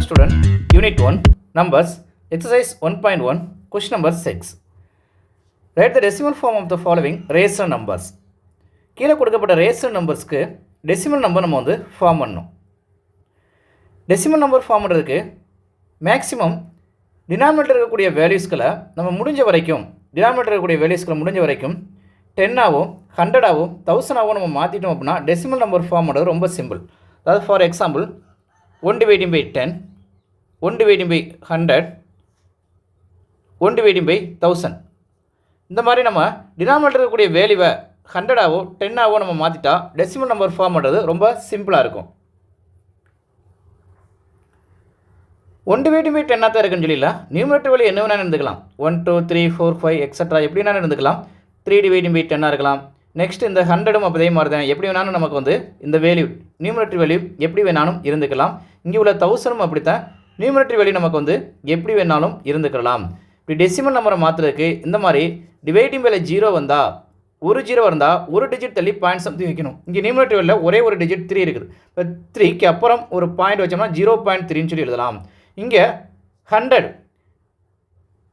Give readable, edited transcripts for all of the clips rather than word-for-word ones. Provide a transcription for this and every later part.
student, Unit 1, Numbers, Exercise 1.1, Question number 6. Write the decimal form of the following rational numbers. கீழே கொடுக்கப்பட்ட rational நம்பர்ஸ்க்கு decimal number நம்ம வந்து form பண்ணணும். Decimal number form பண்ணுறதுக்கு maximum denominator இருக்கக்கூடிய வேல்யூஸ்களை நம்ம முடிஞ்ச வரைக்கும் 10ஆவோ 100ஆவோ 1000ஆவோ நம்ம மாற்றிட்டோம் அப்படின்னா டெசிமல் நம்பர் ஃபார்ம் பண்ணுறது ரொம்ப சிம்பிள். அதாவது for example 1 dividing by 10, 1 dividing by 100, 1 dividing by 1000. இந்த மாதிரி நம்ம டினாமினேட்டர் இருக்கக்கூடிய வேல்யூவை 100ஆவோ 10ஆவோ நம்ம மாற்றிட்டா டெசிமல் நம்பர் ஃபார்ம் பண்ணுறது ரொம்ப சிம்பிளாக இருக்கும். 1 dividing by 10 தான் இருக்குன்னு சொல்லிடலாம். நியூமரேட்டர் வேல்யூ என்ன வேணாலும் இருந்துக்கலாம். 1 2 3 4 5 எக்ஸட்ரா எப்படி வேணாலும் இருந்துக்கலாம். 3 dividing by 10 இருக்கலாம். நெக்ஸ்ட் இந்த 100ம் அதே மாதிரி தான், எப்படி வேணாலும் நமக்கு வந்து இந்த வேல்யூ நியூமரேட்டர் வேல்யூ எப்படி வேணாலும் இருந்துக்கலாம். இங்கே உள்ள 1000ம் அப்படித்தான், நியூமரேட்டர் வேல்யூ நமக்கு வந்து எப்படி வேணாலும் இருந்துக்கலாம். இப்படி டெசிமல் நம்பரை மாற்றுறதுக்கு இந்த மாதிரி டிவைடிங் பை 0 வந்தால், ஒரு 0 இருந்தால் ஒரு டிஜிட் தள்ளி பாயிண்ட் சம்திங் வைக்கணும். இங்கே நியூமரேட்டர் வேல்யூவில் ஒரே ஒரு டிஜிட் 3 இருக்குது. இப்போ 3க்கு அப்புறம் ஒரு பாயிண்ட் வச்சோம்னா 0.3ன்னு சொல்லி எழுதலாம். இங்கே 100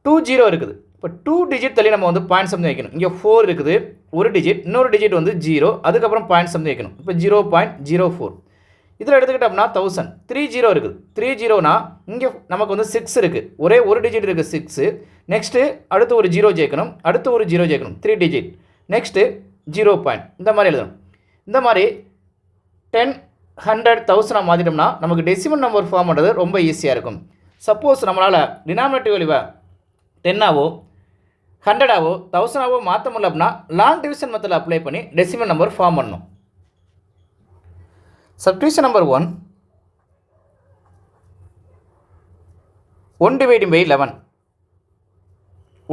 2 0 இருக்குது. இப்போ 2 டிஜிட் தள்ளி நம்ம வந்து பாயிண்ட் சம்திங் வைக்கணும். இங்கே 4 இருக்குது, ஒரு டிஜிட், இன்னொரு டிஜிட் வந்து 0, அதுக்கப்புறம் பாயிண்ட் சம்திங் வைக்கணும். இப்போ 0.04. இதில் எடுத்துக்கிட்டோம்னா 1000 3 0 இருக்குது. 3 0னா இங்கே நமக்கு வந்து 6 இருக்குது, ஒரே ஒரு டிஜிட் இருக்குது 6. நெக்ஸ்ட்டு அடுத்து ஒரு 0 சேர்க்கணும், அடுத்து ஒரு 0 சேர்க்கணும், 3 டிஜிட். நெக்ஸ்ட்டு 0 பாயிண்ட், இந்த மாதிரி எழுதணும். இந்த மாதிரி 10 100 1000 மாற்றிட்டோம்னா நமக்கு டெசிமல் நம்பர் ஃபார்ம் பண்ணுறது ரொம்ப ஈஸியாக இருக்கும். சப்போஸ் நம்மளால் டினாமினேட்டர் வேல்யூவை 10ஆவோ 100ஆவோ 1000ஆவோ மாற்ற முடியல அப்படின்னா லாங் டிவிஷன் மெத்தடில் அப்ளை பண்ணி டெசிமல் நம்பர் ஃபார்ம் பண்ணணும். Subdivision number 1 dividing by 11.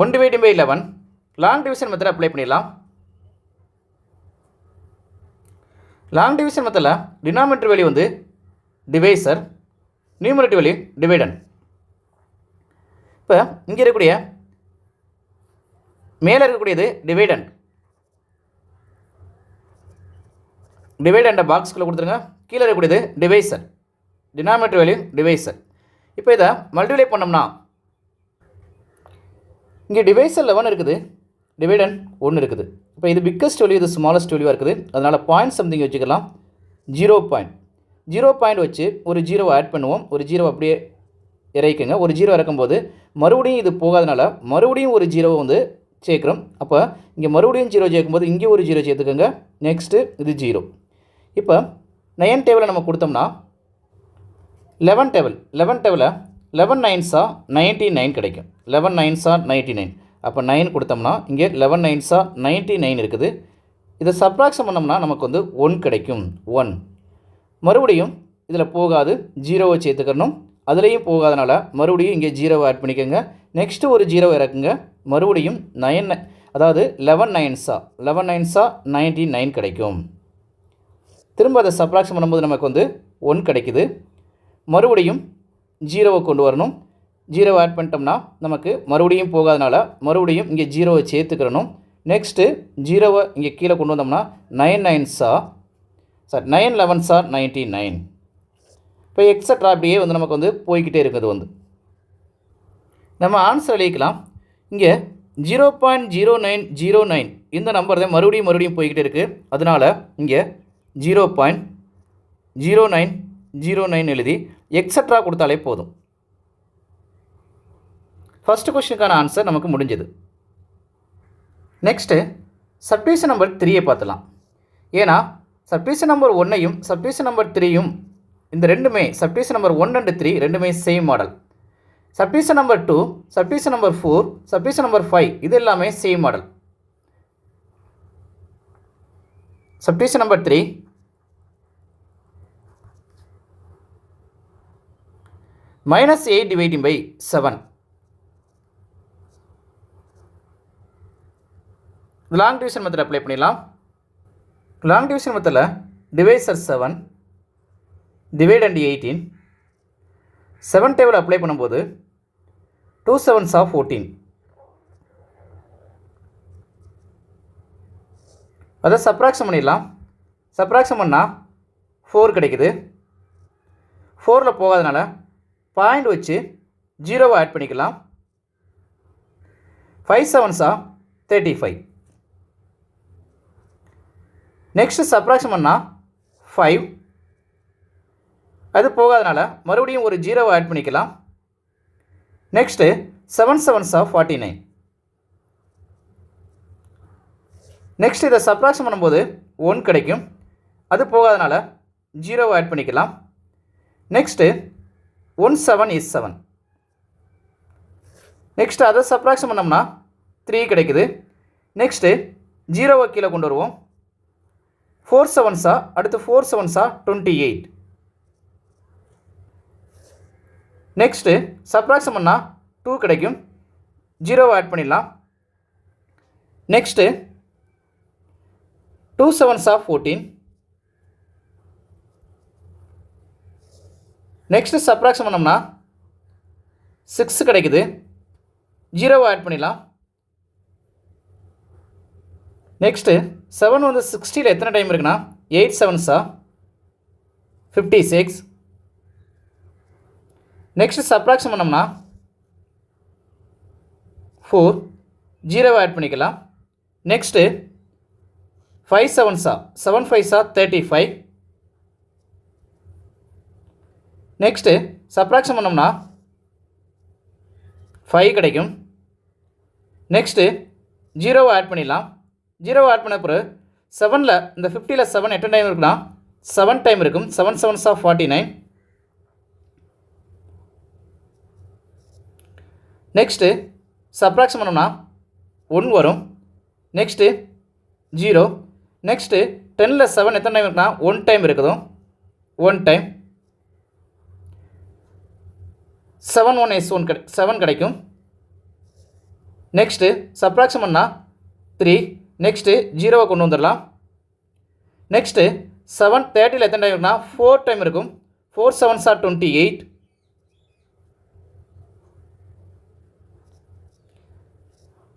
1 dividing by 11 long division method apply பண்ணிடலாம். லாங் டிவிஷன் மெத்தடில் டினாமினேட்டர் வேல்யூ வந்து டிவைசர், நியூமரேட்டர் வேல்யூ டிவைடன். இப்போ இங்கே இருக்கக்கூடிய மேலே இருக்கக்கூடியது டிவைடண்ட். டிவைடண்ட பாக்ஸ்குள்ளே கொடுத்துருங்க. கீழே இருக்கக்கூடியது டிவைசர், டினாமினேட்டர் வேல்யூ டிவைசர். இப்போ இதை மல்டிப்ளை பண்ணோம்னா இங்கே டிவைசர் 11 இருக்குது, டிவைடன் 1 இருக்குது. இப்போ இது பிக்கஸ்ட் வேல்யூ, இது ஸ்மாலஸ்ட் வேல்யூவாக இருக்குது. அதனால் பாயிண்ட் சம்திங் வச்சுக்கலாம். 0 பாயிண்ட், 0 பாயிண்ட் வச்சு ஒரு 0 ஆட் பண்ணுவோம். ஒரு 0 அப்படியே இறக்குங்க. ஒரு 0 இறக்கும்போது மறுபடியும் இது போகாதனால மறுபடியும் ஒரு 0 வந்து சேர்க்குறோம். அப்போ இங்கே மறுபடியும் 0 சேர்க்கும்போது இங்கே ஒரு 0 சேர்த்துக்கோங்க. நெக்ஸ்ட்டு இது 0. இப்போ 9 டேபிளை நம்ம கொடுத்தோம்னா 11 டேபிள், 11 9s 99 கிடைக்கும். 11 9s 99. அப்போ 9 கொடுத்தோம்னா இங்கே 11 9s 99 இருக்குது. இதை சப்ராக்ஷன் பண்ணோம்னா நமக்கு வந்து 1 கிடைக்கும். 1 மறுபடியும் இதில் போகாது, 0வை சேர்த்துக்கணும். அதுலேயும் போகாதனால மறுபடியும் இங்கே 0வை ஆட் பண்ணிக்கோங்க. நெக்ஸ்ட்டு ஒரு 0 இறக்குங்க. மறுபடியும் 9, அதாவது 11 9s 99 கிடைக்கும். திரும்ப அதை சப்ராக்ஷன் பண்ணும்போது நமக்கு வந்து 1 கிடைக்குது. மறுபடியும் 0வை கொண்டு வரணும். 0வை ஆட் பண்ணிட்டோம்னா நமக்கு மறுபடியும் போகாதனால மறுபடியும் இங்கே 0வை சேர்த்துக்கிறணும். நெக்ஸ்ட்டு 0வை இங்கே கீழே கொண்டு வந்தோம்னா 9 11s 99. இப்போ எக்ஸட்ரா அப்படியே வந்து நமக்கு வந்து போய்கிட்டே இருக்குது. வந்து நம்ம ஆன்சர் எழுதிக்கலாம். இங்கே 0.0909 இந்த நம்பர் தான் மறுபடியும் போய்கிட்டே இருக்குது. அதனால் இங்கே 0.0909 எழுதி எக்ஸட்ரா கொடுத்தாலே போதும். ஃபஸ்ட்டு கொஸ்டினுக்கான ஆன்சர் நமக்கு முடிஞ்சது. நெக்ஸ்ட்டு சப்டிவிஷன் நம்பர் 3யை பார்த்துலாம். ஏன்னா சப்டிவிஷன் நம்பர் 1ஐயும் சப்டிவிஷன் நம்பர் 3யும் இந்த ரெண்டுமே சப்டிவிஷன் நம்பர் 1 and 3 ரெண்டுமே same model. Subdivision number 2, subdivision number 4, subdivision number 5 இது எல்லாமே same model. Subdivision number 3 -8 dividing by 7. Long division method apply பண்ணிடலாம். லாங் டிவிஷன் மெத்தடில் டிவைசர் 7, டிவைடண்ட் 18. 7 டேபிள் அப்ளை பண்ணும்போது 2 7s 14. அதை subtraction பண்ணிடலாம். சப்ராக்ஷன் பண்ணால் 4 கிடைக்குது. 4ல் போகாதனால பாயிண்ட் வச்சு ஜீரோவை ஆட் பண்ணிக்கலாம். 5 7s are 35. நெக்ஸ்ட்டு சப்ராக்ஷன் பண்ணால் 5, அது போகாதனால மறுபடியும் ஒரு ஜீரோவை ஆட் பண்ணிக்கலாம். Next 7 7s are 49. நெக்ஸ்ட் இதை சப்ராக்ஷன் பண்ணும்போது 1 கிடைக்கும், அது போகாதனால ஜீரோவை ஆட் பண்ணிக்கலாம். Next 1 7 is 7. நெக்ஸ்ட்டு அதை சப்ராக்ஷன் பண்ணோம்னா 3 கிடைக்குது. நெக்ஸ்ட்டு ஜீரோவை கீழே கொண்டு வருவோம். 4 7s are, அடுத்து 4 7s are 28. நெக்ஸ்ட்டு சப்ராக்ஷன் பண்ணால் 2 கிடைக்கும், ஜீரோவை ஆட் பண்ணிடலாம். Next 2 7s are 14. Next subtraction பண்ணோம்னா 6 கிடைக்குது, ஜீரோவை ஆட் பண்ணிடலாம். நெக்ஸ்ட்டு 7 வந்து 60ல் எத்தனை டைம் இருக்குன்னா 8 7s are 56. நெக்ஸ்ட்டு சப்ராக்ஷன் பண்ணோம்னா 4, ஜீரோவை ஆட் பண்ணிக்கலாம். Next 5 7s are 7 5s are 35. Next subtraction பண்ணோம்னா 5 கிடைக்கும். நெக்ஸ்ட்டு ஜீரோவை ஆட் பண்ணிடலாம். ஜீரோவை ஆட் பண்ண பிறகு 7ல் இந்த 50ல் 7 எத்தனை டைம் இருக்குன்னா 7 டைம் இருக்கும். 7 7s are 49. நெக்ஸ்ட்டு சப்ராக்ஷன் பண்ணோம்னா 1 வரும். நெக்ஸ்ட்டு 0. நெக்ஸ்ட்டு 10ல் 7 எத்தனை டைம் இருக்குன்னா 1 டைம் இருக்குதும், 1 டைம். 7 1 is 1 7 கிடைக்கும். நெக்ஸ்ட்டு சப்ராக்ஷன் பண்ணால் 3. நெக்ஸ்ட்டு ஜீரோவை கொண்டு வந்துடலாம். நெக்ஸ்ட்டு 7 30ல் எத்தனை டைம் இருக்குன்னா 4 டைம் இருக்கும். 4 7s are 28.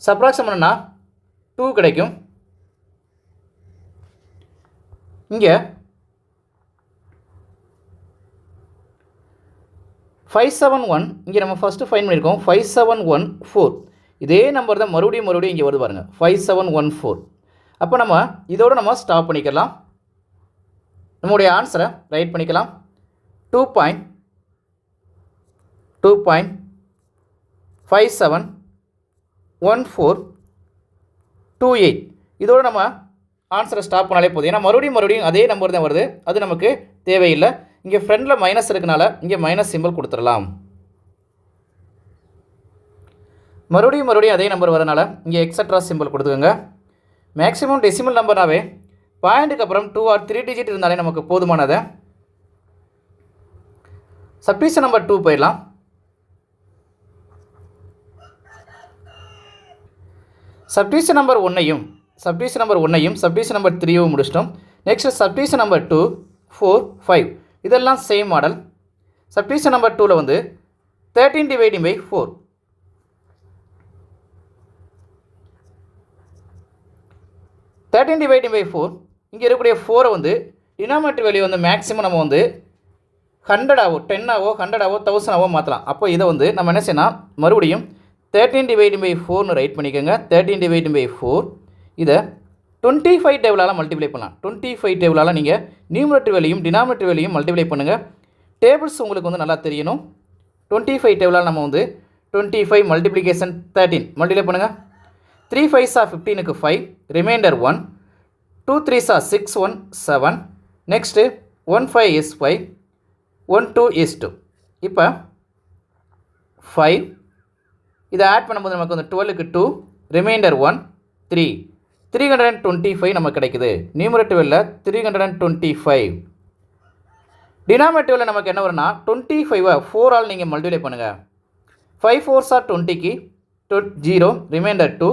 சப்ராக்ஷன் பண்ணா 2 கிடைக்கும். இங்கே 571 இங்கே நம்ம ஃபஸ்ட்டு ஃபைன் பண்ணியிருக்கோம். 5714 இதே நம்பர் தான் மறுபடியும் இங்கே வருது பாருங்கள், 5714. அப்போ நம்ம இதோடு நம்ம ஸ்டாப் பண்ணிக்கலாம். நம்முடைய ஆன்சரை ரைட் பண்ணிக்கலாம். 2.571428 இதோடு நம்ம ஆன்சரை ஸ்டாப் பண்ணாலே போதும். ஏன்னா மறுபடியும் அதே நம்பர் தான் வருது, அது நமக்கு தேவையில்லை. இங்கே ஃப்ரெண்டில் மைனஸ் இருக்கனால இங்கே மைனஸ் சிம்பிள் கொடுத்துடலாம். மறுபடியும் அதே நம்பர் வரனால இங்கே எக்ஸட்ரா சிம்பிள் கொடுத்துக்கோங்க. மேக்ஸிமம் டெசிமல் நம்பர்னாவே பாயிண்ட்டுக்கு அப்புறம் 2 or 3 டிஜிட் இருந்தாலே நமக்கு போதுமானதை. சப்டிவிஷன் நம்பர் 2 போயிடலாம். சப்டிவிஷன் நம்பர் 1ஐயும் சப்டிவிஷன் நம்பர் 3யும் முடிச்சிட்டோம். நெக்ஸ்ட் சப்டிவிஷன் நம்பர் 2 4 5 இதெல்லாம் சேம் மாடல். சப்டிவிஷன் நம்பர் 2ல் வந்து 13/4 13/4 இங்கே இருக்கக்கூடிய 4 வந்து டினாமினேட்டர் வேல்யூ வந்து மேக்ஸிமம் நம்ம வந்து 100ஆவோ 10ஆவோ 100ஆவோ 1000ஆவோ மாற்றலாம். அப்போ இதை வந்து நம்ம என்ன செய்யணும், மறுபடியும் 13/4னு ரைட் பண்ணிக்கோங்க. 13/4 இதை 25 டேபிளால் மல்டிப்ளை பண்ணலாம். 25 டேபிளால் நீங்கள் நியூமரேட்டர் வேல்யூயும் டினாமினேட்டர் வேல்யூயும் மல்டிப்ளை பண்ணுங்கள். டேபிள்ஸ் உங்களுக்கு வந்து நல்லா தெரியணும். 25 டேபிளால் நம்ம வந்து 25 மல்டிப்ளிகேஷன் 13 மல்டிப்ளை பண்ணுங்கள். 3 5s are 15க்கு 5, remainder 1, 2 3s are 6 1 7, next 1 5 is 5, 1 2 is 2. இப்போ 5 இதை ஆட் பண்ணும்போது நமக்கு வந்து 12க்கு 2, ரிமைண்டர் 1 3, 325 நமக்கு கிடைக்குது. நியூமரேட்டர் வேல்யூல 325. டினாமினேட்டர் வேல்யூ நமக்கு என்ன வரும்னா 25 4ஆல் நீங்கள் மல்டிப்ளை பண்ணுங்கள். 5 4s are 20க்கு 0, ரிமைண்டர் 2,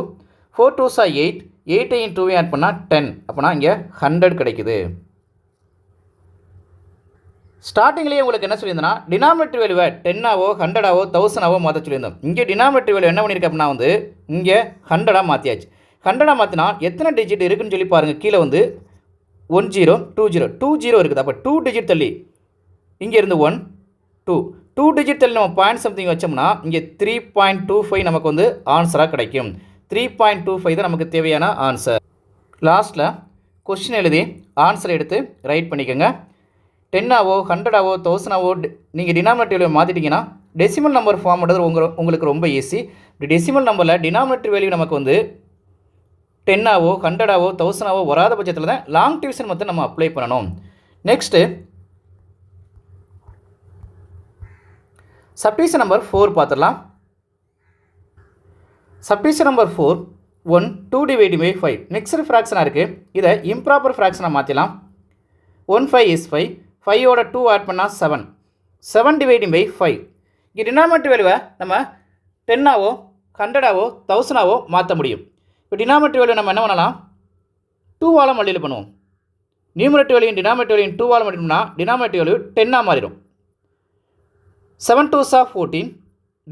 4 2s are 8, 8ஐயும் 2ஐயும் ஆட் பண்ணால் 10. அப்போனா இங்கே 100 கிடைக்குது. ஸ்டார்டிங்லேயே உங்களுக்கு என்ன சொல்லியிருந்தோன்னா டினாமினேட்டர் வேல்யூவை 10ஆவோ 100ஆவோ 1000ஆவோ மாற்ற சொல்லியிருந்தோம். இங்கே டினாமினேட்டர் வேல்யூ என்ன பண்ணியிருக்கேன் அப்படின்னா வந்து இங்கே 100ஆக மாற்றியாச்சு. 100ஆக மாற்றினா எத்தனை டிஜிட் இருக்குதுன்னு சொல்லி பாருங்கள். கீழே வந்து 10 20 20 இருக்குது. அப்போ 2 டிஜிட் தள்ளி இங்கே இருந்து 1 2 2 டிஜிட் தள்ளி நம்ம பாயிண்ட் சம்திங் வச்சோம்னா இங்கே 3.25 நமக்கு வந்து ஆன்சராக கிடைக்கும். 3.25 தான் நமக்கு தேவையான ஆன்சர். லாஸ்ட்டில் கொஸ்டின் எழுதி ஆன்சர் எடுத்து ரைட் பண்ணிக்கோங்க. 10ஆவோ 100ஆவோ 1000ஆவோ நீங்கள் டினாமினேட்டர் மாற்றிட்டிங்கன்னா டெசிமல் நம்பர் ஃபார்ம் பண்ணுறது உங்களுக்கு ரொம்ப ஈஸி. இப்படி டெசிமல் நம்பரில் டினாமினேட்டர் வேல்யூ நமக்கு வந்து 10ஆவோ 100ஆவோ 1000ஆவோ வராத பட்சத்தில் தான் லாங் டிவிஷன் மெத்தட் நம்ம அப்ளை பண்ணணும். நெக்ஸ்ட்டு சப்டிவிஷன் நம்பர் 4 பார்த்துடலாம். Subdivision number 4 1 2 dividing by 5 mixed ஃப்ராக்ஷனாக இருக்குது. இதை இம்ப்ராப்பர் ஃப்ராக்ஷனாக மாற்றிடலாம். 1 5 இஸ் 5, 5ஓட 2 ஆட் பண்ணால் 7, 7 டிவைடிங் பை 5. இங்கே டினாமினேட்டர் வேல்யூவை நம்ம 10ஆவோ 100ஆவோ 1000ஆவோ மாற்ற முடியும். இப்போ டினாமினேட்டர் வேல்யூ நம்ம என்ன பண்ணலாம், 2ஆல் மல்டிப்ளை பண்ணுவோம். நியூமரேட்டர் வேல்யூ டினாமினேட்டர் வேல்யூ 2ஆல் மல்டிப்ளை பண்ணால் டினாமினேட்டர் வேல்யூ 10ஆக மாறிடும். 7 2s are 14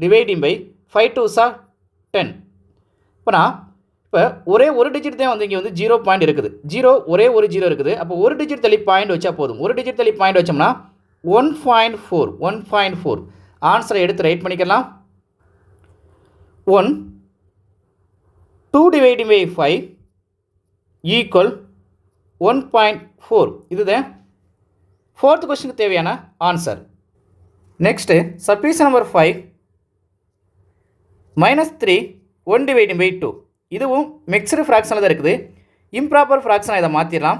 dividing by 5 2s are 10. இப்போ ஒரே ஒரு டிஜிட் தான் வந்து இங்கே வந்து 0 பாயிண்ட் இருக்குது. ஒரே ஒரு 0 இருக்குது. அப்போ ஒரு டிஜிட் தள்ளி பாயிண்ட் வச்சா போதும். ஒரு டிஜிட் தள்ளி பாயிண்ட் வச்சோம்னா 1.4 ஆன்சரை எடுத்து ரைட் பண்ணிக்கலாம். 1 2 டிவைடிங் பை 5 ஈக்குவல் 1.4. இதுதான் 4th கொஸ்டினுக்கு தேவையான answer. Next subdivision number 5 -3 1 dividing by 2. இதுவும் மிக்சடு ஃப்ராக்ஷனில் தான் இருக்குது. இம்ப்ராப்பர் ஃப்ராக்ஷனாக இதை மாற்றிடலாம்.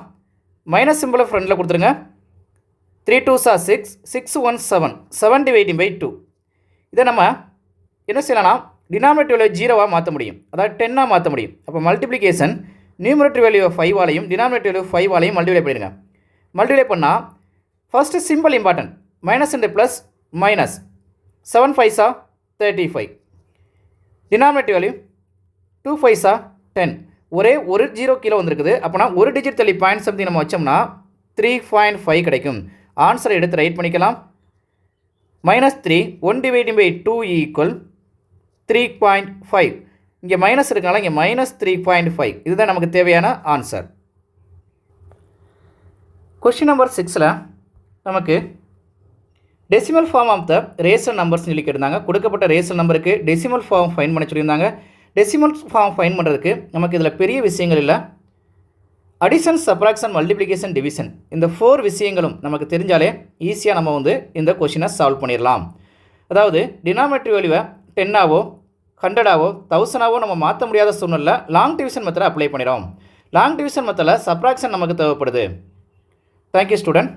மைனஸ் சிம்பிளை ஃப்ரண்டில் கொடுத்துருங்க. 3 2s are 6, 6 1 7, 7 டிவைடிங் பை 2. இதை நம்ம என்ன செய்யலாம், டினாமினேட்டர் வேல்யூ 0வாக மாற்ற முடியும், அதாவது 10ஆக மாற்ற முடியும். அப்போ மல்டிப்ளிகேஷன் நியூமரேட்டர் வேல்யூ 5ஆலையும் டினாமினேட்டர் வேல்யூ 5ஆலையும் மல்டிப்ளை பண்ணிடுங்க. மல்டிப்ளை பண்ணால் first simple important, minus and plus minus 7 5s are 35. Denominator value 2 5s are 10. ஒரே ஒரு 0 கீழே வந்திருக்குது. அப்போனா ஒரு டிஜிட் தள்ளி பாயிண்ட் சம்திங் நம்ம வச்சோம்னா 3.5 கிடைக்கும். ஆன்சரை எடுத்து ரைட் பண்ணிக்கலாம். -3 1 டிவைடிங் பை 2 ஈக்குவல் 3.5. இங்கே மைனஸ் இருக்கனால இங்கே -3.5. இதுதான் நமக்கு தேவையான ஆன்சர். கொஸ்டின் நம்பர் 6ல் நமக்கு decimal form of the rational numbers சொல்லி கேட்டிருந்தாங்க. கொடுக்கப்பட்ட ரேஷனல் நம்பருக்கு டெசிமல் ஃபார்ம் ஃபைன் பண்ண சொல்லியிருந்தாங்க. டெசிமல் ஃபார்ம் ஃபைன் பண்ணுறதுக்கு நமக்கு இதில் பெரிய விஷயங்கள் இல்லை. அடிஷன், சப்ராக்ஷன், மல்டிப்ளிகேஷன், டிவிஷன் இந்த 4 விஷயங்களும் நமக்கு தெரிஞ்சாலே ஈஸியாக நம்ம வந்து இந்த கொஷினை சால்வ் பண்ணிடலாம். அதாவது டினாமினேட்டர் வேல்யூவை 10ஆவோ 100ஆவோ 1000ஆவோ நம்ம மாற்ற முடியாத சூழ்நிலை லாங் டிவிஷன் மெத்தடை அப்ளை பண்ணிடும். லாங் டிவிஷன் மெத்தடில் சப்ராக்ஷன் நமக்கு தேவைப்படுது. Thank you student.